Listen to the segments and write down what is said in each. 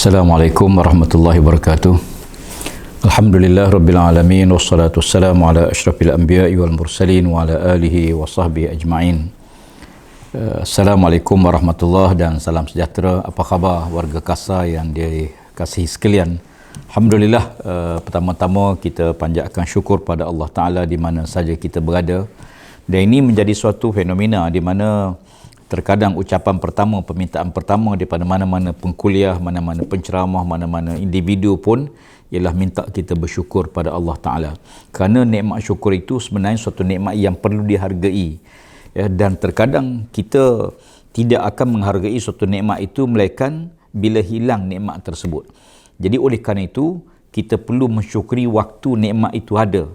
Assalamualaikum warahmatullahi wabarakatuh. Alhamdulillah rabbil alamin wassalatu wassalamu ala asyrafil anbiya'i wal mursalin wa ala alihi wa sahbihi ajma'in. Assalamualaikum warahmatullahi dan salam sejahtera. Apa khabar warga Kasa yang dikasihi sekalian? Alhamdulillah, pertama-tama kita panjatkan syukur pada Allah Ta'ala di mana saja kita berada. Dan ini menjadi suatu fenomena di mana terkadang ucapan pertama, permintaan pertama daripada mana-mana pengkuliah, mana-mana penceramah, mana-mana individu pun ialah minta kita bersyukur pada Allah Ta'ala. Kerana nikmat syukur itu sebenarnya suatu nikmat yang perlu dihargai. Ya, dan terkadang kita tidak akan menghargai suatu nikmat itu melainkan bila hilang nikmat tersebut. Jadi oleh kerana itu, kita perlu mensyukuri waktu nikmat itu ada.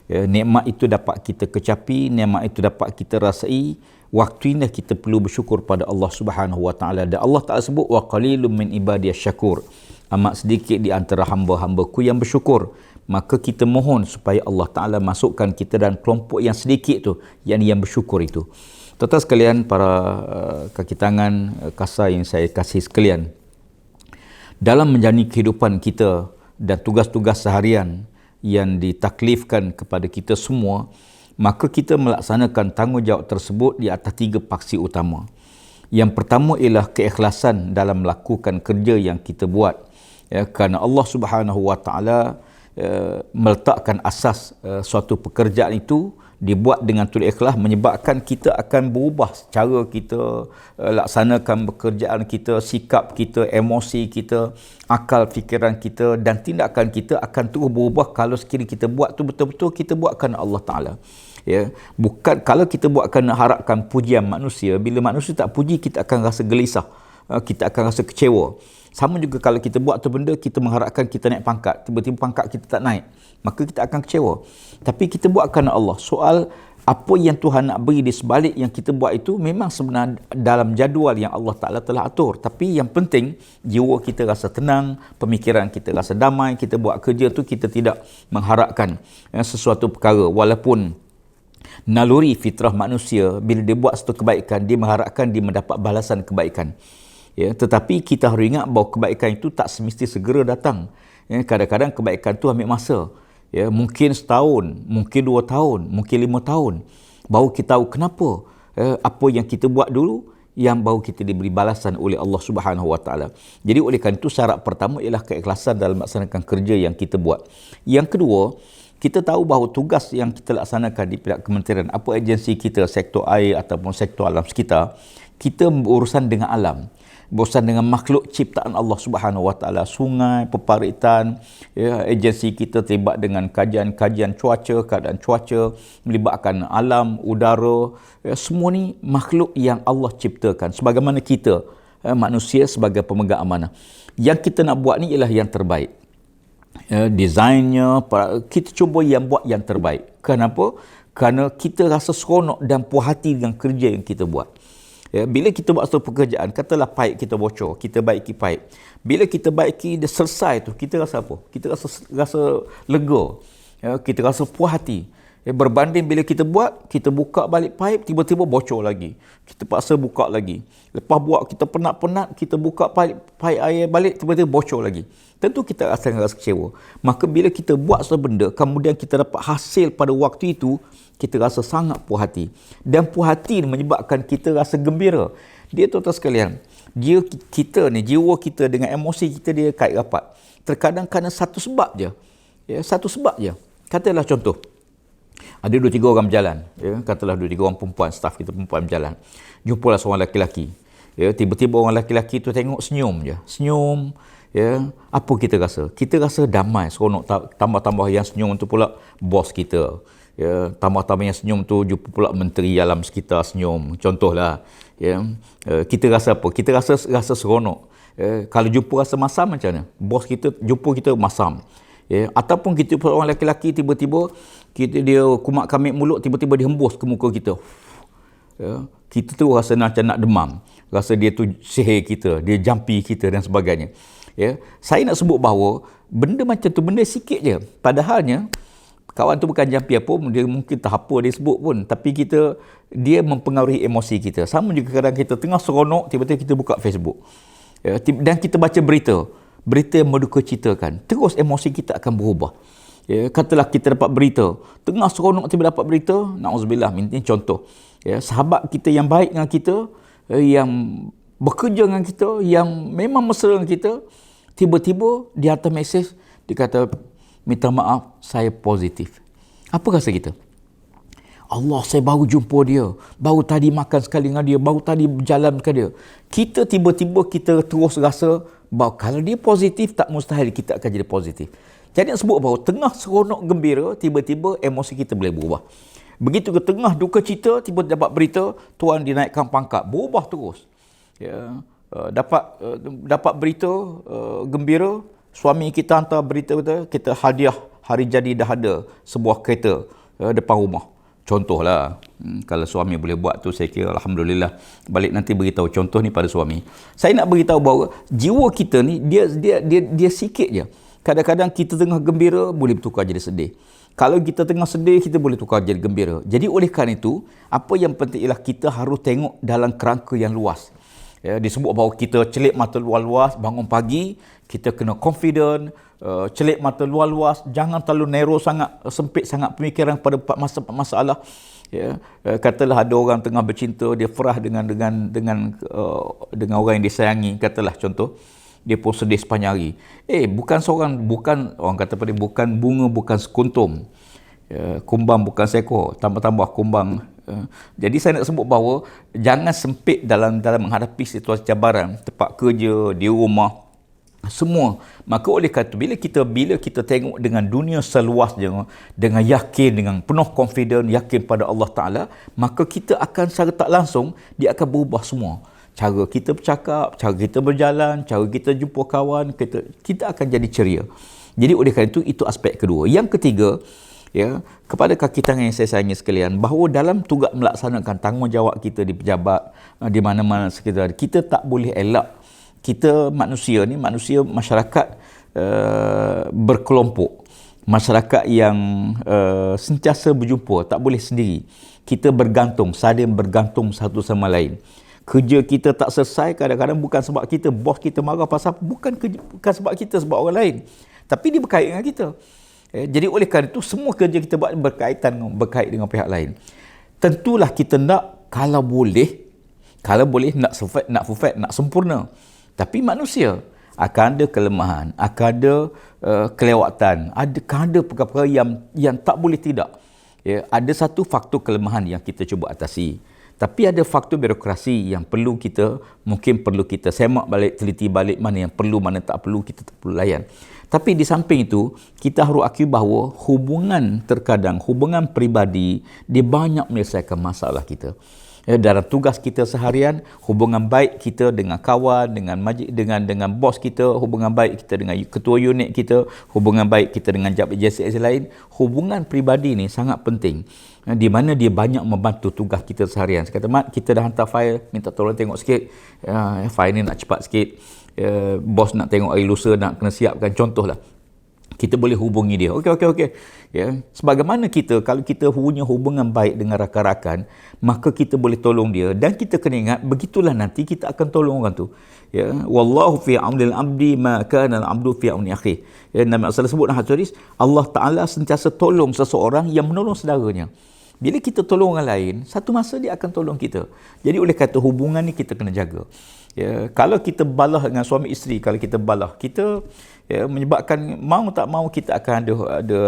Ya, nikmat itu dapat kita kecapi, nikmat itu dapat kita rasai. Waktu ini kita perlu bersyukur pada Allah Subhanahu Wa Taala. Dan Allah Taala sebut wa qalilum min ibadiyas syakur. Amat sedikit di antara hamba-hambaku yang bersyukur. Maka kita mohon supaya Allah Taala masukkan kita dalam kelompok yang sedikit tu, yang bersyukur itu. Tuan-tuan sekalian, para kaki tangan Kasa yang saya kasih sekalian, dalam menjalani kehidupan kita dan tugas-tugas seharian yang ditaklifkan kepada kita semua, maka kita melaksanakan tanggungjawab tersebut di atas 3 paksi utama. Yang pertama ialah keikhlasan dalam melakukan kerja yang kita buat. Ya, kerana Allah Subhanahu Wa Taala meletakkan asas suatu pekerjaan itu dibuat dengan tulus ikhlas, menyebabkan kita akan berubah cara kita laksanakan pekerjaan kita, sikap kita, emosi kita, akal fikiran kita dan tindakan kita akan terus berubah kalau sekiranya kita buat tu betul-betul kita buat kerana Allah Ta'ala. Ya, bukan kalau kita buat kerana harapkan pujian manusia, bila manusia tak puji kita akan rasa gelisah, kita akan rasa kecewa. Sama juga kalau kita buat tu benda, kita mengharapkan kita naik pangkat, tiba-tiba pangkat kita tak naik, maka kita akan kecewa. Tapi kita buat kerana Allah. Soal apa yang Tuhan nak beri di sebalik yang kita buat itu memang sebenarnya dalam jadual yang Allah Ta'ala telah atur. Tapi yang penting, jiwa kita rasa tenang, pemikiran kita rasa damai, kita buat kerja tu kita tidak mengharapkan sesuatu perkara. Walaupun naluri fitrah manusia, bila dia buat satu kebaikan, dia mengharapkan dia mendapat balasan kebaikan. Ya, tetapi kita harus ingat bahawa kebaikan itu tak semesti segera datang. Ya, kadang-kadang kebaikan itu ambil masa. Ya, mungkin setahun, mungkin 2 tahun, mungkin 5 tahun. Baru kita tahu kenapa apa yang kita buat dulu yang baru kita diberi balasan oleh Allah Subhanahu Wa Taala. Jadi oleh kerana itu syarat pertama ialah keikhlasan dalam melaksanakan kerja yang kita buat. Yang kedua, kita tahu bahawa tugas yang kita laksanakan di pihak kementerian, apa agensi kita, sektor air ataupun sektor alam sekitar, kita berurusan dengan alam. Berurusan dengan makhluk ciptaan Allah Subhanahu Wa Taala, sungai, peparitan, ya, agensi kita terlibat dengan kajian cuaca, keadaan cuaca, melibatkan alam, udara, ya, semua ni makhluk yang Allah ciptakan. Sebagaimana kita, manusia sebagai pemegang amanah. Yang kita nak buat ni ialah yang terbaik. Ya, desainnya, kita cuba buat yang terbaik. Kenapa? Kerana kita rasa seronok dan puas hati dengan kerja yang kita buat. Ya, bila kita buat satu pekerjaan, katalah paip kita bocor, kita baiki paip. Bila kita baiki, dia selesai tu, kita rasa apa? Kita rasa lega. Ya, kita rasa puas hati. Ya, berbanding bila kita buat, kita buka balik paip, tiba-tiba bocor lagi. Kita paksa buka lagi. Lepas buat, kita penat-penat, kita buka paip air balik, tiba-tiba bocor lagi. Tentu kita rasa kecewa. Maka bila kita buat satu benda, kemudian kita dapat hasil pada waktu itu, kita rasa sangat puas hati. Dan puas hati menyebabkan kita rasa gembira. Dia tuan-tuan sekalian, kita ni, jiwa kita dengan emosi kita dia kait rapat. Terkadang kerana satu sebab je. Ya, satu sebab je. Katalah contoh, ada 2-3 orang berjalan. Ya, katalah 2-3 orang perempuan, staf kita perempuan berjalan. Jumpalah seorang lelaki. Ya, tiba-tiba orang lelaki tu tengok senyum je. Senyum. Ya, apa kita rasa? Kita rasa damai, seronok. Tambah-tambah yang senyum tu pula bos kita. Ya, tambah-tambah yang senyum tu jumpa pula menteri alam sekitar senyum. Contohlah, ya, kita rasa apa? Kita rasa seronok. Ya, kalau jumpa rasa masam macam mana? Bos kita jumpa kita masam. Ya, ataupun kita orang lelaki tiba-tiba dia kumat kamit mulut, tiba-tiba dihembus ke muka kita. Ya, kita tu rasa macam nak demam. Rasa dia tu sihir kita, dia jampi kita dan sebagainya. Ya, saya nak sebut bahawa benda macam tu, benda sikit je. Padahalnya kawan tu bukan jampi apa, dia mungkin tak apa dia sebut pun, tapi dia mempengaruhi emosi kita. Sama juga kadang kita tengah seronok, tiba-tiba kita buka Facebook. Ya, dan kita baca berita. berita yang mendukacitakan, terus emosi kita akan berubah. Ya, katalah kita dapat berita, tengah seronok tiba dapat berita, na'udzubillah, ini contoh. Ya, sahabat kita yang baik dengan kita, yang bekerja dengan kita, yang memang mesra dengan kita, tiba-tiba dia hantar mesej, dia kata, minta maaf, saya positif. Apa rasa kita? Allah, saya baru jumpa dia, baru tadi makan sekali dengan dia, baru tadi berjalan dengan dia. Kita tiba-tiba kita terus rasa bahawa kalau dia positif, tak mustahil kita akan jadi positif. Jadi nak sebut bahawa tengah seronok gembira, tiba-tiba emosi kita boleh berubah. Begitu ke tengah duka cita, tiba dapat berita tuan dinaikkan pangkat, berubah terus. Ya, dapat berita gembira, suami kita hantar berita kita hadiah hari jadi dah ada sebuah kereta depan rumah. Contohlah, kalau suami boleh buat tu, saya kira alhamdulillah. Balik nanti beritahu contoh ni pada suami. Saya nak beritahu bahawa jiwa kita ni dia sikit je. Kadang-kadang kita tengah gembira boleh bertukar jadi sedih. Kalau kita tengah sedih, kita boleh tukar jadi gembira. Jadi oleh kerana itu, apa yang penting ialah kita harus tengok dalam kerangka yang luas. Ya, disebut bahawa kita celik mata luas-luas, bangun pagi, kita kena confident, celik mata luas-luas, jangan terlalu narrow sangat, sempit sangat pemikiran pada masalah. Ya, katalah ada orang tengah bercinta, dia ferah dengan orang yang disayangi, katalah contoh, dia pun sedih sepanjang hari. Bukan orang kata pada bukan bunga, bukan sekuntum. Kumbang bukan seekor, tambah-tambah kumbang. Jadi saya nak sebut bahawa jangan sempit dalam menghadapi situasi cabaran, tempat kerja, di rumah, semua. Maka oleh kerana itu, bila kita tengok dengan dunia seluasnya, dengan yakin, dengan penuh confident, yakin pada Allah Ta'ala, maka kita akan secara tak langsung, dia akan berubah semua. Cara kita bercakap, cara kita berjalan, cara kita jumpa kawan, kita akan jadi ceria. Jadi oleh kerana itu aspek kedua. Yang ketiga, ya, kepada kaki tangan yang saya sayangi sekalian, bahawa dalam tugas melaksanakan tanggungjawab kita di pejabat, di mana-mana sekitar, kita tak boleh elak. Kita manusia ni, manusia masyarakat berkelompok. Masyarakat yang sentiasa berjumpa, tak boleh sendiri. Kita bergantung, saling bergantung satu sama lain. Kerja kita tak selesai, kadang-kadang bukan sebab kita, bos kita marah pasal bukan sebab kita, sebab orang lain. Tapi dia berkait dengan kita. Jadi oleh kerana itu, semua kerja kita buat berkait dengan pihak lain. Tentulah kita nak, kalau boleh nak perfect, nak sempurna. Tapi manusia akan ada kelemahan, akan ada kelewatan, akan ada perkara-perkara yang tak boleh tidak. Ya, ada satu faktor kelemahan yang kita cuba atasi. Tapi ada faktor birokrasi yang mungkin perlu kita semak balik, teliti balik mana yang perlu, mana tak perlu, kita tak perlu layan. Tapi di samping itu, kita harus akui bahawa terkadang hubungan peribadi, dia banyak menyelesaikan masalah kita. Ya, dalam tugas kita seharian, hubungan baik kita dengan kawan, dengan bos kita, hubungan baik kita dengan ketua unit kita, hubungan baik kita dengan JSS lain, hubungan peribadi ni sangat penting. Di mana dia banyak membantu tugas kita seharian. Saya kata, Mat, kita dah hantar file, minta tolong tengok sikit, file ni nak cepat sikit, bos nak tengok hari lusa, nak kena siapkan, contohlah. Kita boleh hubungi dia. Okey. Ya, sebagaimana kalau kita punya hubungan baik dengan rakan-rakan, maka kita boleh tolong dia, dan kita kena ingat, begitulah nanti kita akan tolong orang tu. Ya, wallahu fi aunil abdi ma kana al-abdu fi auni akhi. Ya, Nabi sallallahu sebut dalam hadis, Allah Taala sentiasa tolong seseorang yang menolong saudaranya. Bila kita tolong orang lain, satu masa dia akan tolong kita. Jadi oleh kata hubungan ni kita kena jaga. Ya, kalau kita balah dengan suami isteri, kalau kita balah, kita menyebabkan mau tak mau kita akan ada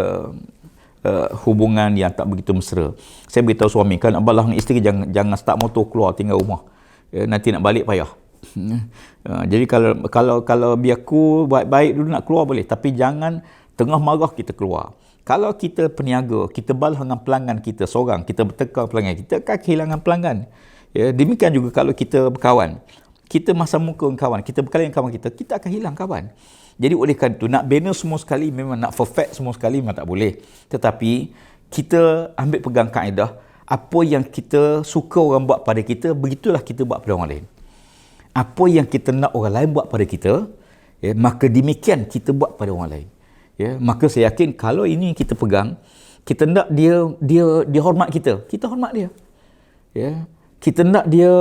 hubungan yang tak begitu mesra. Saya beritahu suami, kalau nak balah dengan isteri, jangan start motor keluar tinggal rumah. Nanti nak balik payah. Jadi kalau biar cool, baik-baik dulu nak keluar boleh, tapi jangan tengah marah kita keluar. Kalau kita peniaga, kita balah dengan pelanggan kita seorang, kita bertekar pelanggan, kita akan kehilangan pelanggan. Ya, demikian juga kalau kita berkawan, kita masam muka dengan kawan, kita berkali dengan kawan kita akan hilang kawan. Jadi oleh kerana itu, nak bina semua sekali, memang nak perfect semua sekali memang tak boleh. Tetapi kita ambil pegang kaedah, apa yang kita suka orang buat pada kita, begitulah kita buat pada orang lain. Apa yang kita nak orang lain buat pada kita, ya, maka demikian kita buat pada orang lain. Ya, maka saya yakin kalau ini kita pegang, kita nak dia hormat kita hormat dia. Ya, kita nak dia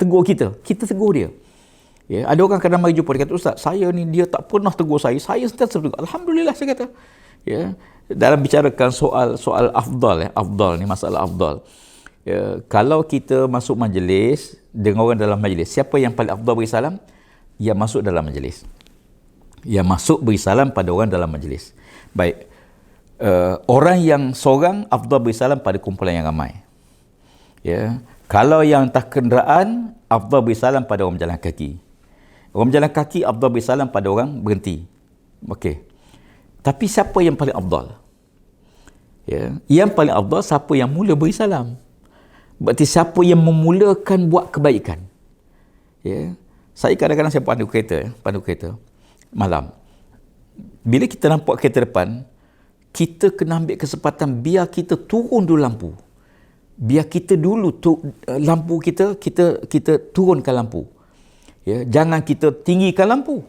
tegur kita tegur dia. Ya, ada orang kadang mari jumpa, dia kata, Ustaz, saya ni dia tak pernah tegur saya sentiasa tegur. Alhamdulillah, saya kata. Ya, dalam bicarakan soal afdal, afdal ni masalah afdal. Ya, kalau kita masuk majlis dengan orang dalam majlis, siapa yang paling afdal beri salam? Yang masuk dalam majlis. Yang masuk beri salam pada orang dalam majlis. Baik. Orang yang seorang afdal beri salam pada kumpulan yang ramai. Ya. Kalau yang tak kenderaan, afdal beri salam pada orang berjalan kaki. Orang berjalan kaki, afdal beri salam pada orang berhenti. Okey. Tapi siapa yang paling afdal? Ya. Yang paling afdal siapa yang mula beri salam. Berarti siapa yang memulakan buat kebaikan. Ya. Saya kadang-kadang saya pandu kereta malam. Bila kita nampak kereta depan, kita kena ambil kesempatan biar kita turun dulu lampu. Biar kita dulu lampu kita turunkan lampu. Ya, jangan kita tinggikan lampu.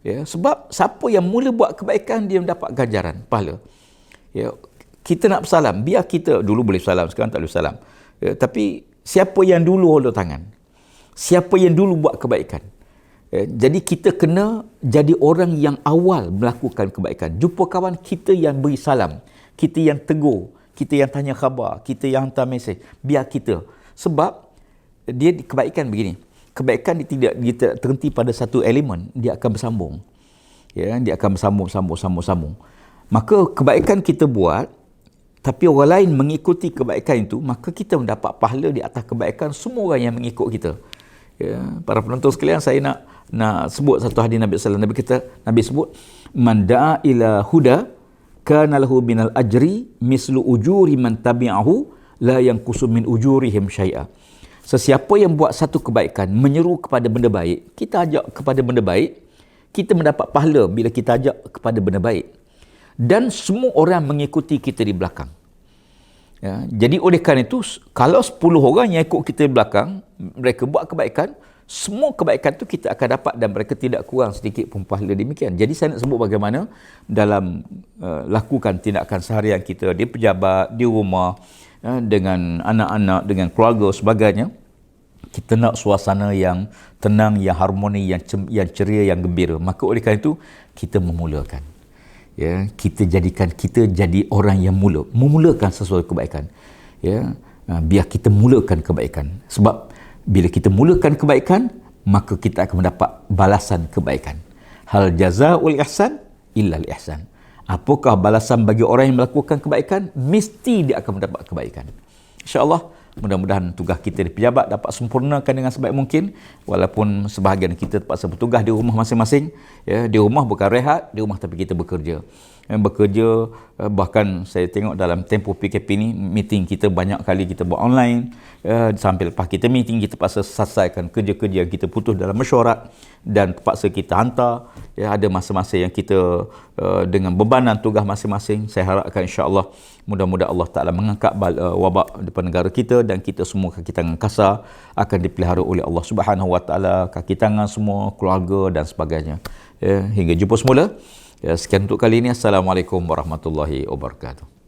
Ya, sebab siapa yang mula buat kebaikan dia mendapat ganjaran, pahala. Ya, kita nak bersalam, biar kita dulu boleh salam, sekarang tak boleh salam. Ya, tapi siapa yang dulu hulur tangan? Siapa yang dulu buat kebaikan? Ya, jadi kita kena jadi orang yang awal melakukan kebaikan. Jumpa kawan kita yang beri salam, kita yang tegur, kita yang tanya khabar, kita yang hantar mesej, biar kita. Sebab dia kebaikan begini. Kebaikan dia tidak terhenti pada satu elemen, dia akan bersambung. Ya, dia akan bersambung. Maka kebaikan kita buat, tapi orang lain mengikuti kebaikan itu, maka kita mendapat pahala di atas kebaikan semua orang yang mengikut kita. Ya, para penonton sekalian, saya nak sebut satu hadis Nabi sallallahu alaihi wasallam. Nabi sebut, man da'a ila huda kana lahu minal ajri mislu ujuri man tabi'ahu la yanqusu min ujurihim syai'a. Sesiapa yang buat satu kebaikan, menyeru kepada benda baik, kita ajak kepada benda baik, kita mendapat pahala bila kita ajak kepada benda baik. Dan semua orang mengikuti kita di belakang. Ya, jadi oleh kerana itu, kalau 10 orang yang ikut kita di belakang, mereka buat kebaikan, semua kebaikan itu kita akan dapat dan mereka tidak kurang sedikit pun pahala demikian. Jadi saya nak sebut bagaimana dalam lakukan tindakan seharian kita di pejabat, di rumah, dengan anak-anak, dengan keluarga sebagainya, kita nak suasana yang tenang, yang harmoni, yang ceria, yang gembira. Maka oleh kerana itu kita memulakan. Ya, kita jadi orang yang memulakan sesuatu kebaikan. Ya, biar kita mulakan kebaikan. Sebab bila kita mulakan kebaikan, maka kita akan mendapat balasan kebaikan. Hal jazaa'ul ihsan illa al ihsan. Apakah balasan bagi orang yang melakukan kebaikan? Mesti dia akan mendapat kebaikan. InsyaAllah, mudah-mudahan tugas kita di pejabat dapat sempurnakan dengan sebaik mungkin. Walaupun sebahagian kita terpaksa bertugas di rumah masing-masing. Ya, di rumah bukan rehat, di rumah tapi kita bekerja. Bekerja, bahkan saya tengok dalam tempoh PKP ni, meeting kita banyak kali kita buat online. Sampai lepas kita meeting, kita terpaksa selesaikan kerja-kerja yang kita putus dalam mesyuarat dan terpaksa kita hantar. Ya, ada masa-masa yang kita dengan bebanan tugas masing-masing. Saya harapkan insya-Allah mudah-mudahan Allah Ta'ala mengangkat wabak depan negara kita dan kita semua kaki tangan kasar akan dipelihara oleh Allah Subhanahu Wa Ta'ala, kaki tangan semua, keluarga dan sebagainya. Ya, hingga jumpa semula. Ya, sekian untuk kali ini. Assalamualaikum warahmatullahi wabarakatuh.